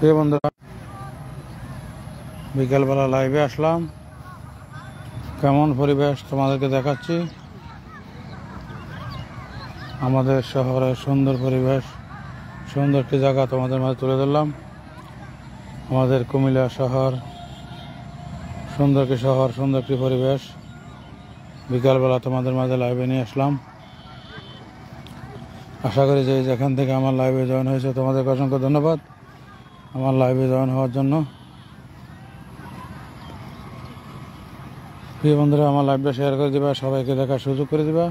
প্রিয় বন্ধুরা, বিকালবেলা লাইভে আসলাম। কেমন পরিবেশ তোমাদেরকে দেখাচ্ছি। আমাদের শহরের সুন্দর পরিবেশ, সুন্দর একটি জায়গা তোমাদের মাঝে তুলে ধরলাম। আমাদের কুমিল্লা শহর, সুন্দর একটি শহর, সুন্দর একটি পরিবেশ। বিকালবেলা তোমাদের মাঝে লাইভে নিয়ে আসলাম। আশা করি যে যেখান থেকে আমার লাইভে জয়েন হয়েছে তোমাদেরকে অসংখ্য ধন্যবাদ আমার লাইভে জয়েন হওয়ার জন্য। প্রিয় বন্ধুরা, আমার লাইভটা শেয়ার করে দিবা, সবাইকে দেখার সুযোগ করে দিবা।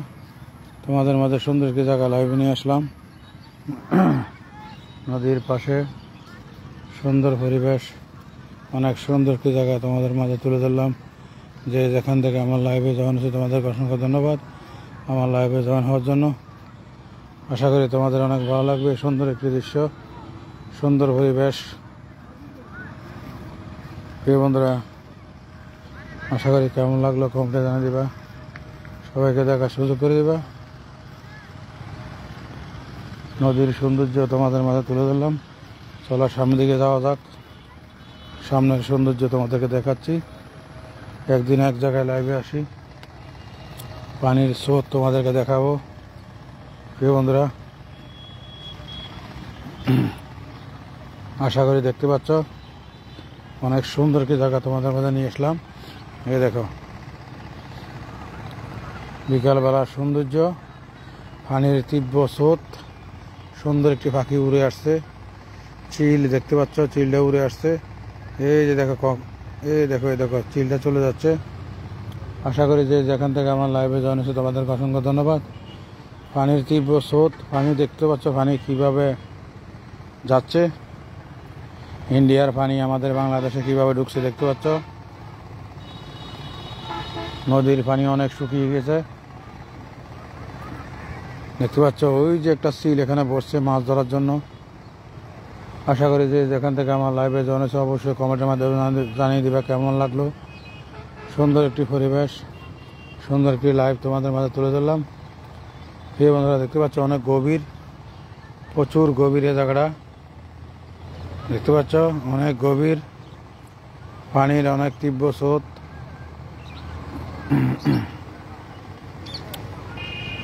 তোমাদের মাঝে সুন্দর একটি জায়গা লাইভে নিয়ে আসলাম। নদীর পাশে সুন্দর পরিবেশ, অনেক সুন্দর একটি জায়গা তোমাদের মাঝে তুলে ধরলাম। যে যেখান থেকে আমার লাইভে জয়েন হয়েছে তোমাদেরকে অসংখ্য ধন্যবাদ আমার লাইভে জয়েন হওয়ার জন্য। আশা করি তোমাদের অনেক ভালো লাগবে। সুন্দর একটি দৃশ্য, সুন্দর পরিবেশ। প্রিয় বন্ধুরা, আশা করি কেমন লাগলো কমেন্টে জানিয়ে দিবা, সবাইকে দেখার সুযোগ করে দিবা। নদীর সৌন্দর্য তোমাদের মাঝে তুলে ধরলাম। চলো সামনের দিকে যাওয়া যাক। সামনের সৌন্দর্য তোমাদেরকে দেখাচ্ছি। একদিন এক জায়গায় লাইভে আসি, পানির স্রোত তোমাদেরকে দেখাবো। প্রিয় বন্ধুরা, আশা করি দেখতে পাচ্ছ অনেক সুন্দর কি জায়গা তোমাদের মাঝে নিয়ে আসলাম। এই দেখো, বিকালবেলার সৌন্দর্য, পানির তীব্র স্রোত, সুন্দর একটি পাখি উড়ে আসছে। চিল দেখতে পাচ্ছ, চিলটা উড়ে আসছে। এই যে দেখো, এই দেখো, এই দেখো, চিলটা চলে যাচ্ছে। আশা করি যে যেখান থেকে আমার লাইভে জয়েন হয়েছে তোমাদেরকে অসংখ্য ধন্যবাদ। পানির তীব্র স্রোত, পানি দেখতে পাচ্ছ পানি কিভাবে যাচ্ছে। ইন্ডিয়ার পানি আমাদের বাংলাদেশে কিভাবে ঢুকছে দেখতে পাচ্ছ। নদীর পানি অনেক শুকিয়ে গেছে দেখতে পাচ্ছ। ওই যে একটা সিল এখানে বসছে মাছ ধরার জন্য। আশা করি যে যেখান থেকে আমার লাইভে জয়েন হয়েছে অবশ্যই কমেন্টের মাধ্যমে জানিয়ে দিবা কেমন লাগলো। সুন্দর একটি পরিবেশ, সুন্দর একটি লাইভ তোমাদের মাঝে তুলে ধরলাম। প্রিয় বন্ধুরা, দেখতে পাচ্ছ অনেক গভীর, প্রচুর গভীর এই জায়গাটা দেখতে পাচ্ছ। অনেক গভীর, পানির অনেক তীব্র স্রোত।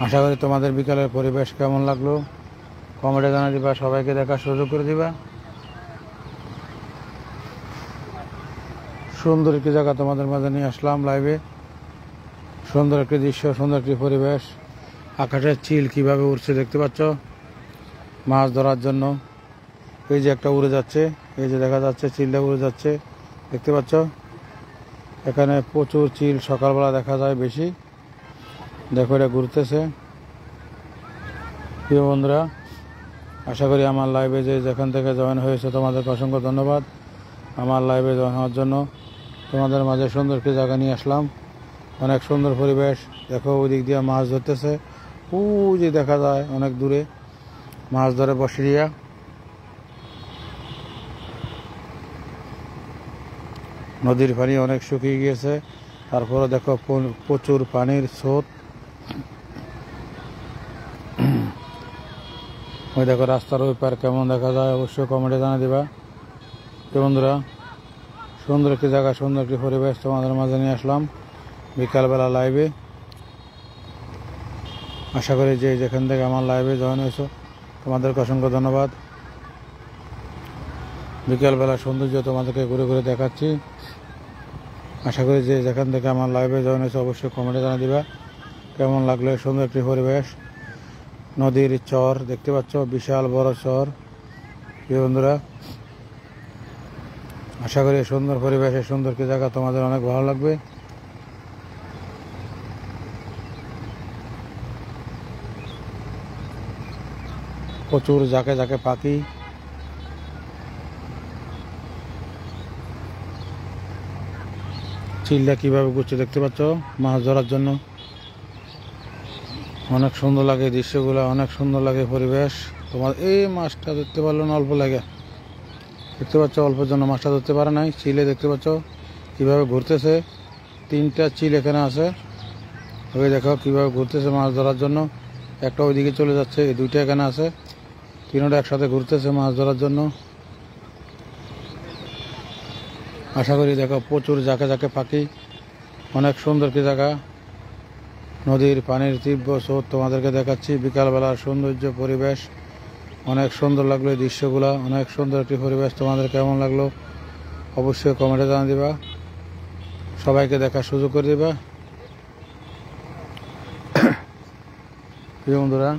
আশা করি তোমাদের বিকালের পরিবেশ কেমন লাগলো কমেন্টে জানিয়ে দিবা, সবাইকে দেখার সুযোগ করে দিবা। সুন্দর একটি জায়গা তোমাদের মাঝে নিয়ে আসলাম লাইভে। সুন্দর একটি দৃশ্য, সুন্দর একটি পরিবেশ। আকাশের চিল কিভাবে উড়ছে দেখতে পাচ্ছ মাছ ধরার জন্য। এই যে একটা উড়ে যাচ্ছে, এই যে দেখা যাচ্ছে চিলটা উড়ে যাচ্ছে দেখতে পাচ্ছ। এখানে প্রচুর চিল সকালবেলা দেখা যায় বেশি। দেখো, এটা ঘুরতেছে। প্রিয় বন্ধুরা, আশা করি আমার লাইভে যে যেখান থেকে জয়েন হয়েছে তোমাদেরকে অসংখ্য ধন্যবাদ আমার লাইভে জয়েন হওয়ার জন্য। তোমাদের মাঝে সুন্দর একটি জায়গা নিয়ে আসলাম, অনেক সুন্দর পরিবেশ। দেখো, ওই দিক দিয়ে মাছ ধরতেছে, ওই যে দেখা যায় অনেক দূরে মাছ ধরে বসিয়া। নদীর পানি অনেক শুকিয়ে গিয়েছে, তারপরে দেখো প্রচুর পানির স্রোত। ওই দেখো রাস্তার ওই পার কেমন দেখা যায় অবশ্যই কমেন্টে জানিয়ে দিবা। বন্ধুরা, সুন্দর একটি জায়গা, সুন্দর একটি পরিবেশ তোমাদের মাঝে নিয়ে আসলাম বিকালবেলা লাইভে। আশা করি যে যেখান থেকে আমার লাইভে জয়েন হয়েছে তোমাদেরকে অসংখ্য ধন্যবাদ। বিকালবেলা সৌন্দর্য তোমাদেরকে ঘুরে ঘুরে দেখাচ্ছি। আশা করি যে যেখান থেকে আমার লাইভে জয়েন হয়েছে অবশ্যই কমেন্টে জানিয়ে দিবা কেমন লাগলো সুন্দর একটি পরিবেশ। নদীর চর দেখতে পাচ্ছ, বিশাল বড় চর। প্রিয় বন্ধুরা, আশা করি সুন্দর পরিবেশে সুন্দর কি জায়গা তোমাদের অনেক ভালো লাগবে। প্রচুর ঝাঁকে ঝাঁকে পাখি। চিলটা কিভাবে ঘুরছে দেখতে পাচ্ছ মাছ ধরার জন্য। অনেক সুন্দর লাগে দৃশ্যগুলো, অনেক সুন্দর লাগে পরিবেশ। তোমার এই মাছটা ধরতে পারলো না, অল্প লাগে দেখতে পাচ্ছ, অল্পের জন্য মাছটা ধরতে পারে নাই। চিলে দেখতে পাচ্ছ কিভাবে ঘুরতেছে, তিনটা চিল এখানে আছে। ওই দেখো কিভাবে ঘুরতেছে মাছ ধরার জন্য। একটা ওইদিকে চলে যাচ্ছে, এই দুইটা এখানে আছে, তিনটা একসাথে ঘুরতেছে মাছ ধরার জন্য। আশা করি দেখো প্রচুর জাকে জাকে পাখি, অনেক সুন্দর কি জায়গা। নদীর পানির তীব্র স্রোত তোমাদেরকে দেখাচ্ছি, বিকালবেলার সৌন্দর্য পরিবেশ, অনেক সুন্দর লাগলো এই দৃশ্যগুলো, অনেক সুন্দর একটি পরিবেশ। তোমাদের কেমন লাগলো অবশ্যই কমেন্টে জানিয়ে দিবা, সবাইকে দেখার সুযোগ করে দিবা। প্রিয় বন্ধুরা,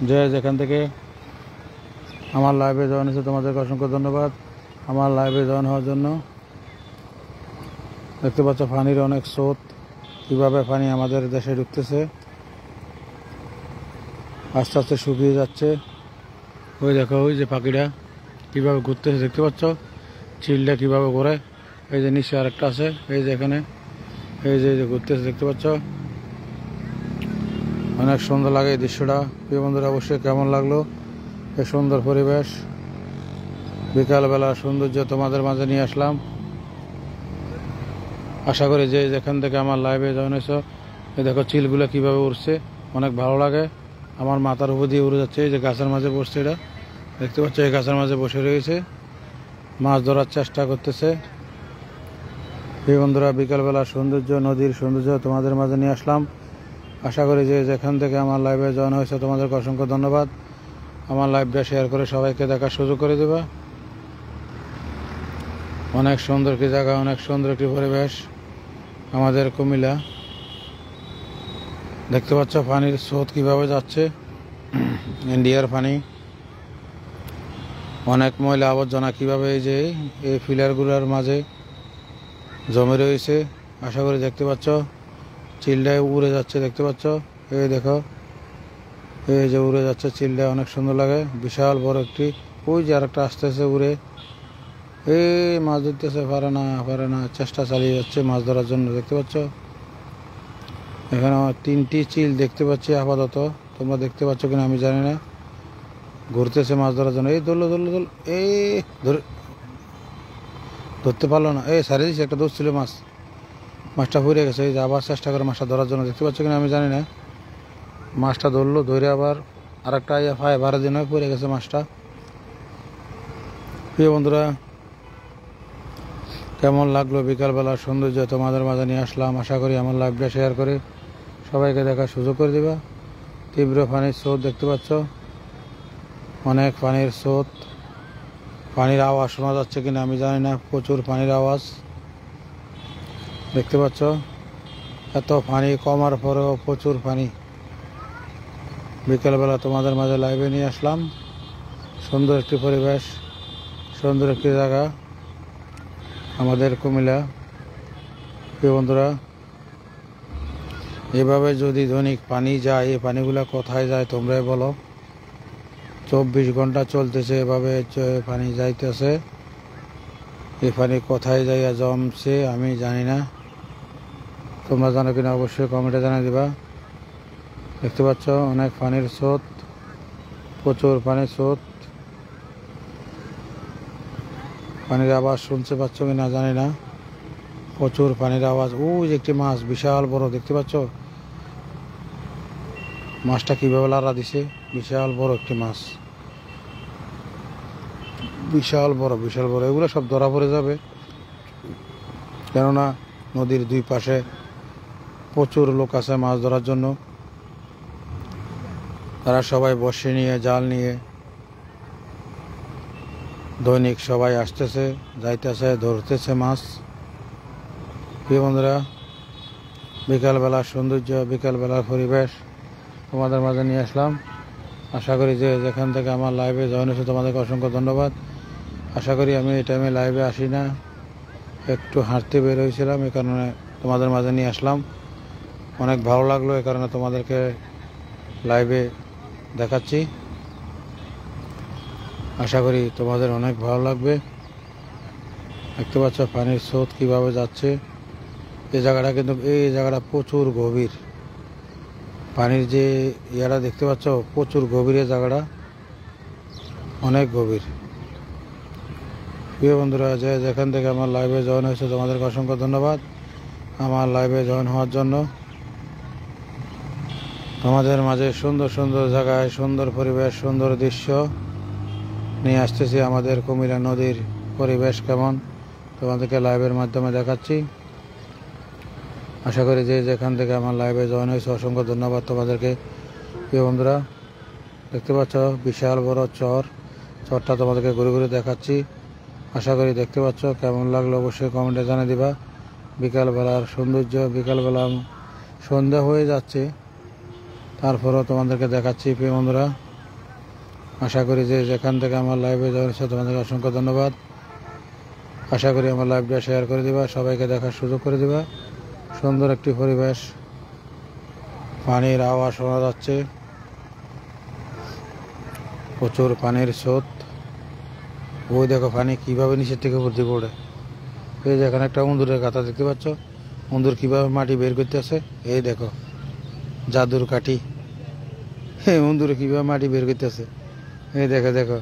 যে যেখান থেকে আমার লাইভে জয়েন হয়েছে তোমাদেরকে অসংখ্য ধন্যবাদ আমার লাইভে জয়েন হওয়ার জন্য। দেখতে পাচ্ছ পানির অনেক স্রোত, কীভাবে পানি আমাদের দেশে ঢুকতেছে, আস্তে আস্তে শুকিয়ে যাচ্ছে। ওই দেখো ওই যে পাখিটা কীভাবে ঘুরতেছে, দেখতে পাচ্ছ চিলটা কীভাবে ঘোরে। এই যে নিচে আরেকটা আছে, এই যে এখানে এই যে ঘুরতেছে, দেখতে পাচ্ছ অনেক সুন্দর লাগে এই দৃশ্যটা। প্রিয় বন্ধুরা, অবশ্যই কেমন লাগলো এই সুন্দর পরিবেশ, বিকালবেলার সৌন্দর্য তোমাদের মাঝে নিয়ে আসলাম। আশা করি যে যেখান থেকে আমার লাইভে জয়েন হয়েছো, এই দেখো চিলগুলো কীভাবে উড়ছে, অনেক ভালো লাগে। আমার মাথার উপর দিয়ে উড়ে যাচ্ছে, এই যে গাছের মাঝে বসছে, এটা দেখতে পাচ্ছ এই গাছের মাঝে বসে রয়েছে, মাছ ধরার চেষ্টা করতেছে। এই বন্ধুরা, বিকালবেলার সৌন্দর্য, নদীর সৌন্দর্য তোমাদের মাঝে নিয়ে আসলাম। আশা করি যে যেখান থেকে আমার লাইভে জয়েন হয়েছে তোমাদেরকে অসংখ্য ধন্যবাদ। আমার লাইভটা শেয়ার করে সবাইকে দেখার সুযোগ করে দেবা। অনেক সুন্দর কি জায়গা, অনেক সুন্দর একটি পরিবেশ আমাদের কুমিল্লা। দেখতে পাচ্ছ পানির স্রোত কীভাবে যাচ্ছে, ইন্ডিয়ার পানি। অনেক ময়লা আবর্জনা কীভাবে এই যে এই ফিলারগুলোর মাঝে জমে রয়েছে। আশা করি দেখতে পাচ্ছ চিলটায় উড়ে যাচ্ছে, দেখতে পাচ্ছ এই দেখো এই যে উড়ে যাচ্ছে চিলটা, অনেক সুন্দর লাগে, বিশাল বড় একটি। ওই যে আরেকটা আসতেছে উড়ে, এই মাছ ধরতেছে, পারে না, চেষ্টা চালিয়ে যাচ্ছে মাছ ধরার জন্য। দেখতে পাচ্ছ এখানে 3টি চিল দেখতে পাচ্ছি আপাতত, তোমরা দেখতে পাচ্ছ কিনা আমি জানি না, ঘুরতেছে মাছ ধরার জন্য। এই দৌড়লো, এই ধরতে পারলো না, এই সারিয়ে দিচ্ছে, একটা দৌড় ছিল মাছটা পড়ে গেছে। এই যে আবার চেষ্টা করে মাছটা ধরার জন্য, দেখতে পাচ্ছ কিনা আমি জানি না। মাছটা ধরলো, ধরে আবার আরেকটা ফায় ভাড়া দিন পড়ে গেছে মাছটা। প্রিয় বন্ধুরা, কেমন লাগলো বিকালবেলার সৌন্দর্য তোমাদের মাঝে নিয়ে আসলাম। আশা করি আমার লাইভটা শেয়ার করে সবাইকে দেখার সুযোগ করে দিবা। তীব্র পানির স্রোত দেখতে পাচ্ছ, অনেক পানির স্রোত, পানির আওয়াজ শোনা যাচ্ছে কিনা আমি জানি না, প্রচুর পানির আওয়াজ দেখতে পাচ্ছ। এত পানি কমার পরেও প্রচুর পানি। বিকেলবেলা তোমাদের মাঝে লাইভে নিয়ে আসলাম। সুন্দর একটি পরিবেশ, সুন্দর একটি জায়গা আমাদের কুমিল্লা। প্রিয় বন্ধুরা, এভাবে যদি দৈনিক পানি যায়, এই পানিগুলো কোথায় যায় তোমরাই বলো। 24 ঘন্টা চলতেছে এভাবে পানি যাইতেছে, এই পানি কোথায় যাইয়া জমছে আমি জানি না, তোমরা জানো কিনা অবশ্যই কমেন্টে জানিয়ে দিবা। দেখতে পাচ্ছ অনেক পানির স্রোত, প্রচুর পানির স্রোত। পানির আওয়াজ শুনতে পাচ্ছ কিনা জানি না, প্রচুর পানির আওয়াজ। ওই যে একটি মাছ বিশাল বড়, দেখতে পাচ্ছ মাছটা কিভাবে লাড়া দিছে, বিশাল বড় একটি মাছ, বিশাল বড়। এগুলো সব ধরা পড়ে যাবে, কেননা নদীর দুই পাশে প্রচুর লোক আছে মাছ ধরার জন্য। তারা সবাই বসে নিয়ে, জাল নিয়ে দৈনিক সবাই আসতেছে, যাইতেছে, ধরতেছে মাছ। প্রিয় বন্ধুরা, বিকালবেলার সৌন্দর্য, বিকালবেলার পরিবেশ তোমাদের মাঝে নিয়ে আসলাম। আশা করি যে যেখান থেকে আমার লাইভে জয়েন হয়েছে তোমাদেরকে অসংখ্য ধন্যবাদ। আশা করি আমি এই টাইমে লাইভে আসি না, একটু হাঁটতে বের হয়েছিলাম, এই কারণে তোমাদের মাঝে নিয়ে আসলাম। অনেক ভালো লাগলো, এই কারণে তোমাদেরকে লাইভে দেখাচ্ছি। আশা করি তোমাদের অনেক ভালো লাগবে। দেখতে পাচ্ছ পানির স্রোত কীভাবে যাচ্ছে। এই জায়গাটা কিন্তু প্রচুর গভীর, পানির যে ইয়াটা দেখতে পাচ্ছ প্রচুর গভীর, এই জায়গাটা অনেক গভীর। প্রিয় বন্ধুরা, যেখান থেকে আমার লাইভে জয়েন হয়েছে তোমাদেরকে অসংখ্য ধন্যবাদ আমার লাইভে জয়েন হওয়ার জন্য। আমাদের মাঝে সুন্দর সুন্দর জায়গায়, সুন্দর পরিবেশ, সুন্দর দৃশ্য নিয়ে আসতেছি আমাদের কুমিল্লা নদীর পরিবেশ কেমন তোমাদেরকে লাইভের মাধ্যমে দেখাচ্ছি। আশা করি যে যেখান থেকে আমার লাইভে জয়েন হয়েছে অসংখ্য ধন্যবাদ তোমাদেরকে। প্রিয় বন্ধুরা, দেখতে পাচ্ছ বিশাল বড় চরটা তোমাদেরকে ঘুরে ঘুরে দেখাচ্ছি। আশা করি দেখতে পাচ্ছ, কেমন লাগলো অবশ্যই কমেন্টে জানিয়ে দিবা। বিকালবেলার সৌন্দর্য, বিকালবেলা সন্ধ্যা হয়ে যাচ্ছে, তারপরেও তোমাদেরকে দেখাচ্ছি। প্রিয় বন্ধুরা, আশা করি যে যেখান থেকে আমার লাইভে জয়েন হয়েছে তোমাদেরকে অসংখ্য ধন্যবাদ। আশা করি আমার লাইভটা শেয়ার করে দিবা, সবাইকে দেখার সুযোগ করে দিবা। সুন্দর একটি পরিবেশ, পানির আওয়াজ শোনা যাচ্ছে, প্রচুর পানির স্রোত। ওই দেখো পানি কিভাবে নিচের থেকে উপর দিকে ওঠে। এই যে এখানে একটা উন্দুরের গাথা দেখতে পাচ্ছ, উন্দুর কিভাবে মাটি বের করতে আছে। এই দেখো জাদুর কাঠি, উন্দুরে কিভাবে মাটি বের করতে আছে। এই দেখো দেখো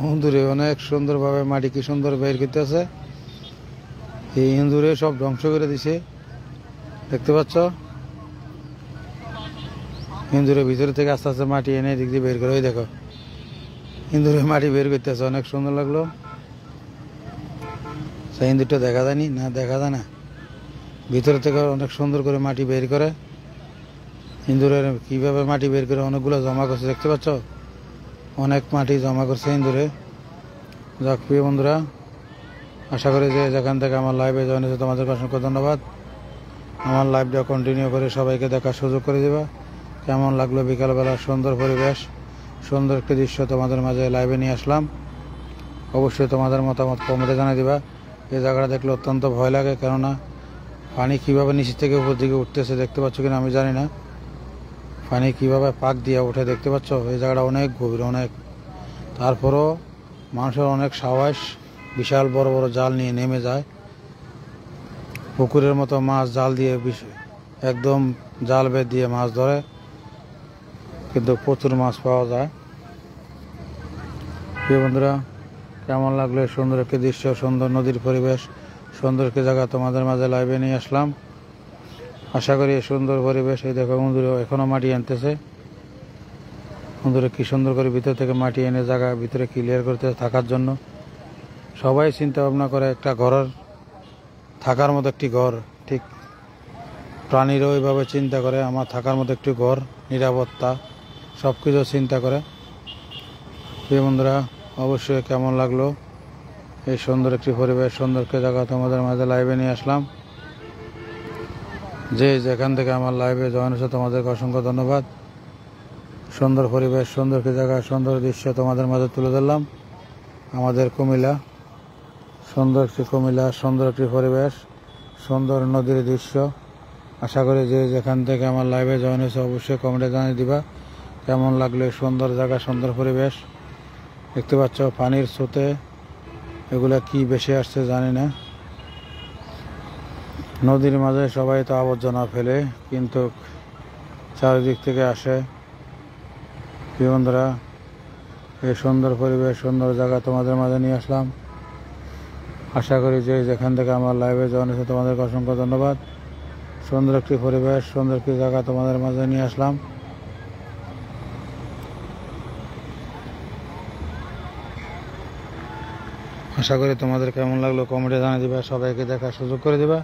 উন্দুরে অনেক সুন্দরভাবে মাটি কি সুন্দর বের করতে আছে। এই ইন্দুরে সব ধ্বংস করে দিছে, দেখতে পাচ্ছ। ইন্দুরের ভিতরে থেকে আস্তে আস্তে মাটি এনে দিক দিয়ে বের করে। ওই দেখো ইন্দুরে মাটি বের করতেছে, অনেক সুন্দর লাগলো। সেই ইন্দুরটা দেখা যায়নি না, দেখা যায় না, ভিতরে থেকে অনেক সুন্দর করে মাটি বের করে। ইন্দুরের কিভাবে মাটি বের করে অনেকগুলো জমা করছে, দেখতে পাচ্ছ, অনেক মাটি জমা করছে ইন্দুরে। যাক প্রিয় বন্ধুরা, আশা করি যে যেখান থেকে আমার লাইভে জয়েন হয়েছে তোমাদেরকে অসংখ্য ধন্যবাদ। আমার লাইভটা কন্টিনিউ করে সবাইকে দেখার সুযোগ করে দিবা। কেমন লাগলো বিকালবেলার সুন্দর পরিবেশ, সুন্দর একটি দৃশ্য তোমাদের মাঝে লাইভে নিয়ে আসলাম। অবশ্যই তোমাদের মতামত কমেন্টে জানিয়ে দিবা। এই জায়গাটা দেখলে অত্যন্ত ভয় লাগে, কেননা পানি কীভাবে নিচের থেকে উপর দিকে উঠতেছে দেখতে পাচ্ছ কিনা আমি জানি না। পানি কীভাবে পাক দিয়ে ওঠে দেখতে পাচ্ছ। এই জায়গাটা অনেক গভীর, অনেক। তারপরও মানুষের অনেক সাহস, বিশাল বড় বড় জাল নিয়ে নেমে যায়। পুকুরের মতো মাছ জাল দিয়ে একদম জাল বেঁধে দিয়ে মাছ ধরে, কিন্তু প্রচুর মাছ পাওয়া যায়। প্রিয় বন্ধুরা, কেমন লাগলো সুন্দর একটি দৃশ্য, সুন্দর নদীর পরিবেশ, সুন্দর একটি জায়গা তোমাদের মাঝে লাইভে নিয়ে আসলাম। আশা করি এই সুন্দর পরিবেশ। এই দেখো বন্ধুরা এখনো মাটি আনতেছে, বন্ধুরা কি সুন্দর করে ভিতর থেকে মাটি এনে জায়গা ভিতরে ক্লিয়ার করতে থাকার জন্য। সবাই চিন্তা ভাবনা করে একটা ঘরের থাকার মতো একটি ঘর, ঠিক প্রাণীরা ওইভাবে চিন্তা করে আমার থাকার মতো একটি ঘর, নিরাপত্তা সব কিছু চিন্তা করে। প্রিয় বন্ধুরা, অবশ্যই কেমন লাগলো এই সুন্দর একটি পরিবেশ, সুন্দর একটি জায়গা তোমাদের মাঝে লাইভে নিয়ে আসলাম। যে যেখান থেকে আমার লাইভে জয়েন হয়েছে তোমাদেরকে অসংখ্য ধন্যবাদ। সুন্দর পরিবেশ, সুন্দর একটি জায়গা, সুন্দর দৃশ্য তোমাদের মাঝে তুলে ধরলাম। আমাদের কুমিল্লা, সুন্দর একটি কুমিল্লা, সুন্দর একটি পরিবেশ, সুন্দর নদীর দৃশ্য। আশা করি যে যেখান থেকে আমার লাইভে জয়েন হয়েছে অবশ্যই কমেন্টে জানিয়ে দিবা কেমন লাগলো সুন্দর জায়গা, সুন্দর পরিবেশ। দেখতে পাচ্ছ পানির স্রোতে এগুলা কি বেশি আসছে জানি না। নদীর মাঝে সবাই তো আবর্জনা ফেলে, কিন্তু চারিদিক থেকে আসে। প্রিয় বন্ধুরা, এই সুন্দর পরিবেশ, সুন্দর জায়গা তোমাদের মাঝে নিয়ে আসলাম। আশা করি যে যেখান থেকে আমার লাইভে জয়েন হয়েছে তোমাদেরকে অসংখ্য ধন্যবাদ। সুন্দর একটি পরিবেশ, সুন্দর একটি জায়গা তোমাদের মাঝে নিয়ে আসলাম। আশা করি তোমাদের কেমন লাগলো কমেন্টে জানিয়ে দিবা, সবাইকে দেখার সুযোগ করে দিবা।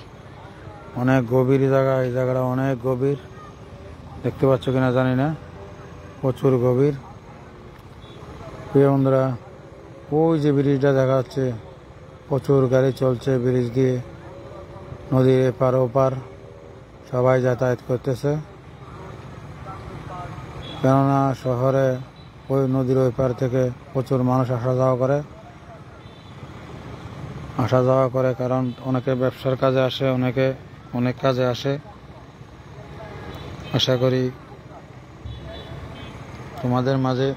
অনেক গভীর জায়গা, এই জায়গাটা অনেক গভীর, দেখতে পাচ্ছ কিনা জানি না, প্রচুর গভীর। প্রিয় বন্ধুরা, ওই যে ব্রিজটা দেখা যাচ্ছে, প্রচুর গাড়ি চলছে ব্রিজ দিয়ে, নদীর এপার ওপার সবাই যাতায়াত করতেছে। কেননা শহরে ওই নদীর ওই পার থেকে প্রচুর মানুষ আসা যাওয়া করে, কারণ অনেকে ব্যবসার কাজে আসে, অনেকে অনেক কাজে আসে। আশা করি তোমাদের মাঝে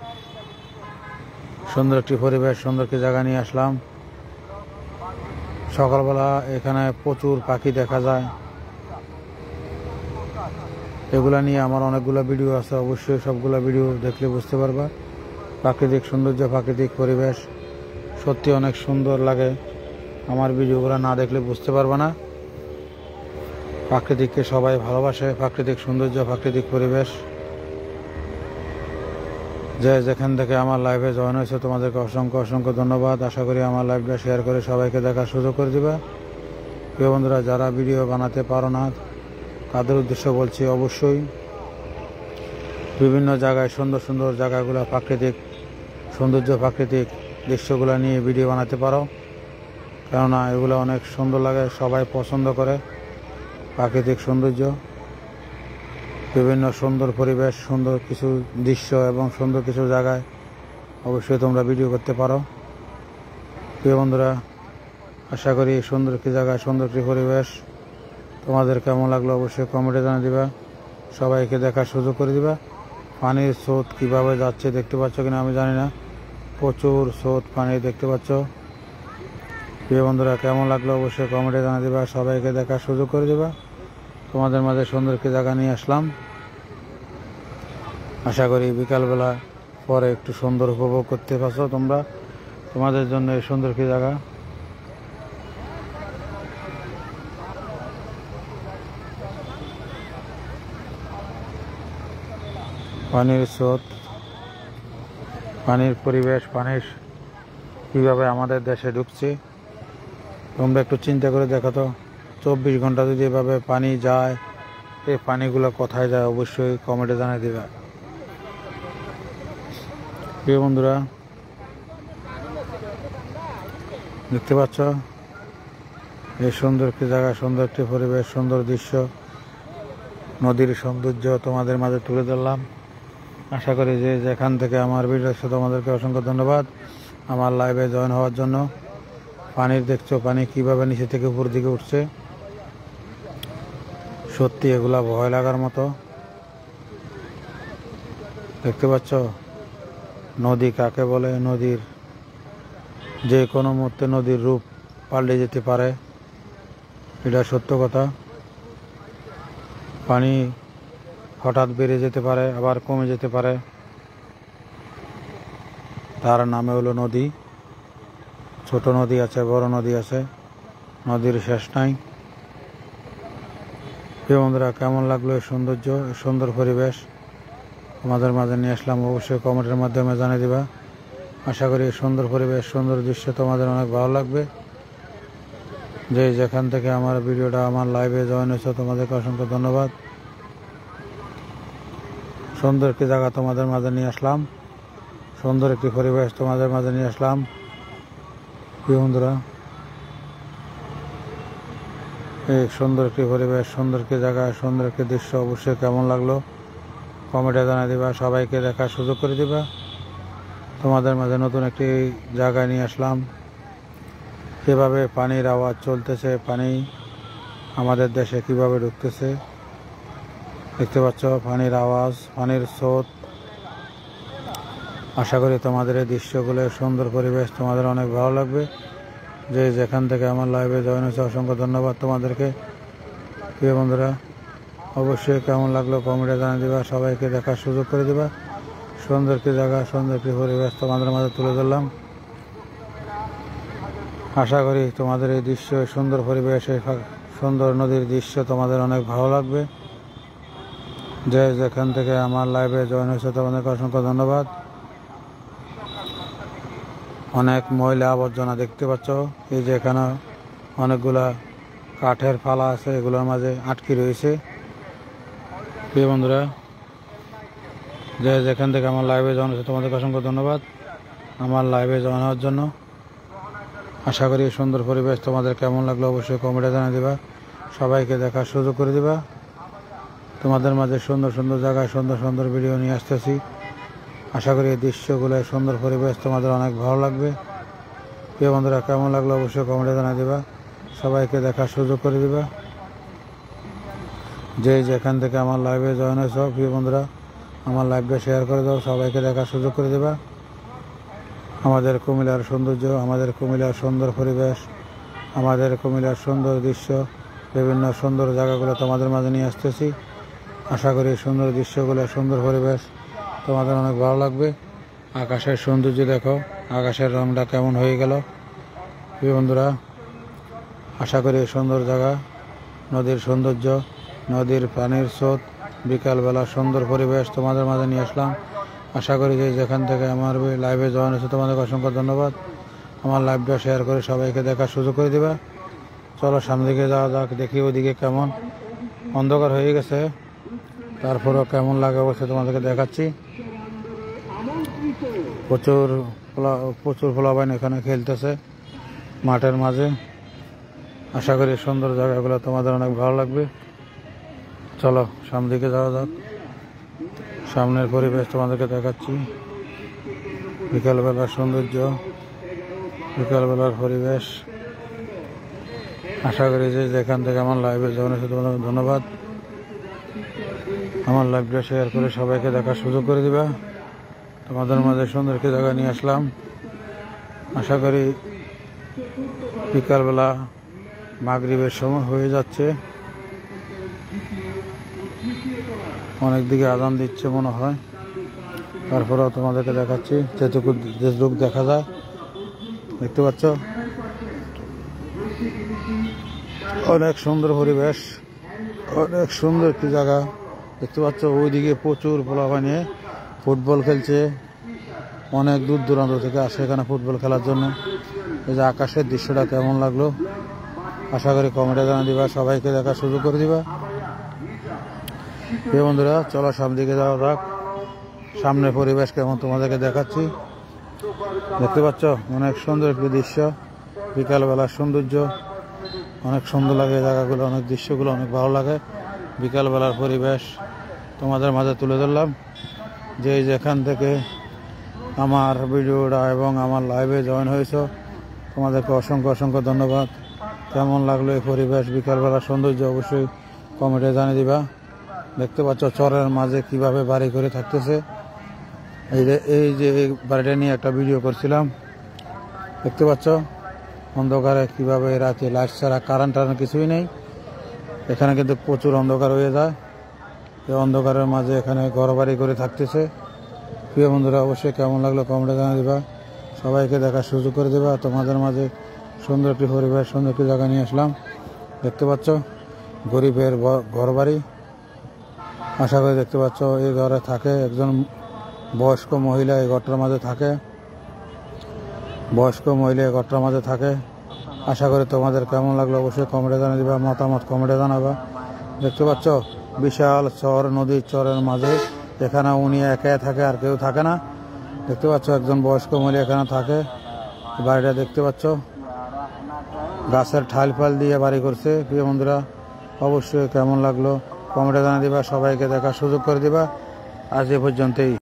সুন্দর একটি পরিবেশ, সুন্দর একটি জায়গা নিয়ে আসলাম। সকালবেলা এখানে প্রচুর পাখি দেখা যায়, এগুলা নিয়ে আমার অনেকগুলো ভিডিও আছে, অবশ্যই সবগুলো ভিডিও দেখলে বুঝতে পারবা। প্রাকৃতিক সৌন্দর্য, প্রাকৃতিক পরিবেশ সত্যি অনেক সুন্দর লাগে। আমার ভিডিওগুলো না দেখলে বুঝতে পারবা না। প্রাকৃতিককে সবাই ভালোবাসে, প্রাকৃতিক সৌন্দর্য, প্রাকৃতিক পরিবেশ। যে যেখান থেকে আমার লাইভে জয়েন হয়েছে তোমাদেরকে অসংখ্য অসংখ্য ধন্যবাদ। আশা করি আমার লাইভটা শেয়ার করে সবাইকে দেখার সুযোগ করে দিবা। প্রিয় বন্ধুরা, যারা ভিডিও বানাতে পারো না তাদের উদ্দেশ্য বলছি, অবশ্যই বিভিন্ন জায়গায় সুন্দর সুন্দর জায়গাগুলো, প্রাকৃতিক সৌন্দর্য, প্রাকৃতিক দৃশ্যগুলো নিয়ে ভিডিও বানাতে পারো। কেননা এগুলো অনেক সুন্দর লাগে, সবাই পছন্দ করে। প্রাকৃতিক সৌন্দর্য, বিভিন্ন সুন্দর পরিবেশ, সুন্দর কিছু দৃশ্য এবং সুন্দর কিছু জায়গায় অবশ্যই তোমরা ভিডিও করতে পারো। প্রিয় বন্ধুরা, আশা করি সুন্দর একটি জায়গায়, সুন্দর একটি পরিবেশ তোমাদের কেমন লাগলো অবশ্যই কমেন্টে জানিয়ে দিবা। সবাইকে দেখার সুযোগ করে দিবা। পানির স্রোত কীভাবে যাচ্ছে দেখতে পাচ্ছ কিনা আমি জানি না, প্রচুর স্রোত পানি দেখতে পাচ্ছ। প্রিয় বন্ধুরা, কেমন লাগলো অবশ্যই কমেন্টে জানিয়ে দিবা। সবাইকে দেখার সুযোগ করে দিবা। তোমাদের মাঝে সুন্দর একটি জায়গা নিয়ে আসলাম। আশা করি বিকালবেলা পরে একটু সুন্দর উপভোগ করতে পারছো তোমরা। তোমাদের জন্য এই সুন্দর একটি জায়গা। পানির স্রোত, পানির পরিবেশ, পানির কীভাবে আমাদের দেশে ঢুকছে তোমরা একটু চিন্তা করে দেখো তো। 24 ঘন্টা যদি এভাবে পানি যায়, এই পানিগুলো কোথায় যায় অবশ্যই কমেন্টে জানিয়ে দেবে। প্রিয় বন্ধুরা, দেখতে পাচ্ছ এই সুন্দর একটি জায়গা, সুন্দর একটি পরিবেশ, সুন্দর দৃশ্য, নদীর সৌন্দর্য তোমাদের মাঝে তুলে ধরলাম। আশা করি যে যেখান থেকে আমার ভিডিও দেখছো তোমাদেরকে অসংখ্য ধন্যবাদ আমার লাইভে জয়েন হওয়ার জন্য। পানির দেখছো পানি কিভাবে নিচে থেকে উপর দিকে উঠছে, সত্যি এগুলা ভয় লাগার মতো। দেখতে পাচ্ছ নদী কাকে বলে, নদীর যে কোনো মুহূর্তে নদীর রূপ পাল্টে যেতে পারে, এটা সত্য কথা। পানি হঠাৎ বেড়ে যেতে পারে, আবার কমে যেতে পারে, তার নামে হলো নদী। ছোট নদী আছে, বড় নদী আছে, নদীর শেষ নাই। প্রিয় বন্ধুরা, কেমন লাগলো এই সৌন্দর্য, এই সুন্দর পরিবেশ তোমাদের মাঝে নিয়ে আসলাম অবশ্যই কমেন্টের মাধ্যমে জানিয়ে দিবা। আশা করি এই সুন্দর পরিবেশ, সুন্দর দৃশ্য তোমাদের অনেক ভালো লাগবে। যে যেখান থেকে আমার ভিডিওটা, আমার লাইভে জয়েন হয়েছে তোমাদেরকে অসংখ্য ধন্যবাদ। সুন্দর একটি জায়গা তোমাদের মাঝে নিয়ে আসলাম, সুন্দর একটি পরিবেশ তোমাদের মাঝে নিয়ে আসলাম। প্রিয় বন্ধুরা, এই সুন্দর একটি পরিবেশ, সুন্দর একটি জায়গা, সুন্দর একটি দৃশ্য অবশ্যই কেমন লাগলো কমেন্টে জানিয়ে দিবা। সবাইকে দেখার সুযোগ করে দিবা। তোমাদের মাঝে নতুন একটি জায়গায় নিয়ে আসলাম। কীভাবে পানির আওয়াজ চলতেছে, পানি আমাদের দেশে কিভাবে ঢুকতেছে দেখতে পাচ্ছ, পানির আওয়াজ, পানির স্রোত। আশা করি তোমাদের এই দৃশ্যগুলো, সুন্দর পরিবেশ তোমাদের অনেক ভালো লাগবে। যে যেখান থেকে আমার লাইভে জয়েন হয়েছে অসংখ্য ধন্যবাদ তোমাদেরকে। প্রিয় বন্ধুরা, অবশ্যই কেমন লাগলো কমেন্টে জানিয়ে দিবা। সবাইকে দেখার সুযোগ করে দিবা। সুন্দর একটি জায়গা, সুন্দর একটি পরিবেশ তোমাদের মাঝে তুলে ধরলাম। আশা করি তোমাদের এই দৃশ্য, সুন্দর পরিবেশ, এই সুন্দর নদীর দৃশ্য তোমাদের অনেক ভালো লাগবে। যে যেখান থেকে আমার লাইভে জয়েন হয়েছে তোমাদেরকে অসংখ্য ধন্যবাদ। অনেক ময়লা আবর্জনা দেখতে পাচ্ছ, এই যে এখানে অনেকগুলা কাঠের ফালা আছে, এগুলোর মাঝে আটকে রয়েছে। প্রিয় বন্ধুরা, যে যেখান থেকে আমার লাইভে জয়েন হয়েছে তোমাদেরকে অসংখ্য ধন্যবাদ আমার লাইভে জয়েন হওয়ার জন্য। আশা করি সুন্দর পরিবেশ তোমাদের কেমন লাগলো অবশ্যই কমেন্টে জানিয়ে দিবা। সবাইকে দেখার সুযোগ করে দিবা। তোমাদের মাঝে সুন্দর সুন্দর জায়গায় সুন্দর সুন্দর ভিডিও নিয়ে আসতেছি। আশা করি এই দৃশ্যগুলো, সুন্দর পরিবেশ তোমাদের অনেক ভালো লাগবে। প্রিয় বন্ধুরা, কেমন লাগলো অবশ্যই কমেন্টে জানিয়ে দিবা। সবাইকে দেখার সুযোগ করে দিবা। যে যেখান থেকে আমার লাইভে জয়েন হয়েছ প্রিয় বন্ধুরা, আমার লাইভটা শেয়ার করে দাও, সবাইকে দেখার সুযোগ করে দেবা। আমাদের কুমিল্লার সৌন্দর্য, আমাদের কুমিল্লার সুন্দর পরিবেশ, আমাদের কুমিল্লার সুন্দর দৃশ্য, বিভিন্ন সুন্দর জায়গাগুলো তোমাদের মাঝে নিয়ে আসতেছি। আশা করি সুন্দর দৃশ্যগুলো, সুন্দর পরিবেশ তোমাদের অনেক ভালো লাগবে। আকাশের সৌন্দর্য দেখো, আকাশের রংটা কেমন হয়ে গেল প্রিয় বন্ধুরা। আশা করি সুন্দর জায়গা, নদীর সৌন্দর্য, নদীর পানির স্রোত, বিকালবেলা সুন্দর পরিবেশ তোমাদের মাঝে নিয়ে আসলাম। আশা করি যে যেখান থেকে আমার লাইভে জয়েন হয়েছে তোমাদের অসংখ্য ধন্যবাদ। আমার লাইভটা শেয়ার করে সবাইকে দেখার সুযোগ করে দিবা। চলো সামনে দিকে যাওয়া যাক, দেখি ওইদিকে কেমন অন্ধকার হয়ে গেছে, তারপরেও কেমন লাগে অবশ্যই তোমাদেরকে দেখাচ্ছি। প্রচুর পোলাপাইন এখানে খেলতেছে মাঠের মাঝে। আশা করি সুন্দর জায়গাগুলো তোমাদের অনেক ভালো লাগবে। চলো সামনের দিকে যাওয়া যাক, সামনের পরিবেশ তোমাদেরকে দেখাচ্ছি। বিকালবেলার সৌন্দর্য, বিকালবেলার পরিবেশ। আশা করি যে যেখান থেকে আমার লাইভে জয়েন হয়েছে তোমাদের ধন্যবাদ। আমার লাইভটা শেয়ার করে সবাইকে দেখার সুযোগ করে দিবা। তোমাদের মাঝে সুন্দর একটি জায়গা নিয়ে আসলাম। আশা করি বিকালবেলা মাগরিবের সময় হয়ে যাচ্ছে, অনেক দিকে আজান দিচ্ছে মনে হয়। তারপরেও তোমাদেরকে দেখাচ্ছি যেটুকু লোক দেখা যায়। দেখতে পাচ্ছ অনেক সুন্দর পরিবেশ, অনেক সুন্দর একটি জায়গা। দেখতে পাচ্ছ ওইদিকে প্রচুর পোলাপান নিয়ে ফুটবল খেলছে, অনেক দূর দূরান্ত থেকে আসে এখানে ফুটবল খেলার জন্য। এই যে আকাশের দৃশ্যটা কেমন লাগলো আশা করি কমেন্টে জানিয়ে দিবা, সবাইকে দেখার সুযোগ করে দিবা। এই বন্ধুরা চলো সামনের দিকে যাওয়া যাক, সামনের পরিবেশ কেমন তোমাদেরকে দেখাচ্ছি। দেখতে পাচ্ছ অনেক সুন্দর একটি দৃশ্য, বিকালবেলার সৌন্দর্য অনেক সুন্দর লাগে। এই জায়গাগুলো অনেক দৃশ্যগুলো অনেক ভালো লাগে। বিকালবেলার পরিবেশ তোমাদের মাঝে তুলে ধরলাম। যে যেখান থেকে আমার ভিডিওটা এবং আমার লাইভে জয়েন হয়েছ তোমাদেরকে অসংখ্য ধন্যবাদ। কেমন লাগলো এই পরিবেশ, বিকালবেলার সৌন্দর্য অবশ্যই কমেন্টে জানিয়ে দিবা। দেখতে পাচ্ছ চরের মাঝে কিভাবে বাড়ি করে থাকতেছে। এই যে বাড়িটা নিয়ে একটা ভিডিও করছিলাম। দেখতে পাচ্ছ অন্ধকারে কিভাবে রাতে লাইট ছাড়া, কারেন্ট কিছুই নেই, এখানে কিন্তু প্রচুর অন্ধকার হয়ে যায়। এই অন্ধকারের মাঝে এখানে ঘর বাড়ি করে থাকতেছে। প্রিয় বন্ধুরা অবশ্যই কেমন লাগলো কমেন্টে জানিয়ে দিবা, সবাইকে দেখার সুযোগ করে দেবা। তোমাদের মাঝে সুন্দর একটি পরিবেশ, সুন্দর একটি জায়গা নিয়ে আসলাম। দেখতে পাচ্ছ গরিবের ঘর বাড়ি। আশা করি দেখতে পাচ্ছ এই ঘরে থাকে একজন বয়স্ক মহিলা, এই ঘরটার মাঝে থাকে, বয়স্ক মহিলা এই ঘরটার মাঝে থাকে। আশা করি তোমাদের কেমন লাগলো অবশ্যই কমেন্টে জানিয়ে দিবা, মতামত কমেন্টে জানাবা। দেখতে পাচ্ছ বিশাল চর, নদীর চরের মাঝে এখানে উনি একা থাকে, আর কেউ থাকে না। দেখতে পাচ্ছ একজন বয়স্ক মহিলা এখানে থাকে। বাড়িটা দেখতে পাচ্ছ গাছের ঠাল ফাল দিয়ে বাড়ি করছে। প্রিয় বন্ধুরা অবশ্যই কেমন লাগলো কমেন্টে জানিয়ে দিবা, সবাইকে দেখার সুযোগ করে দিবা। আজ এ পর্যন্তই।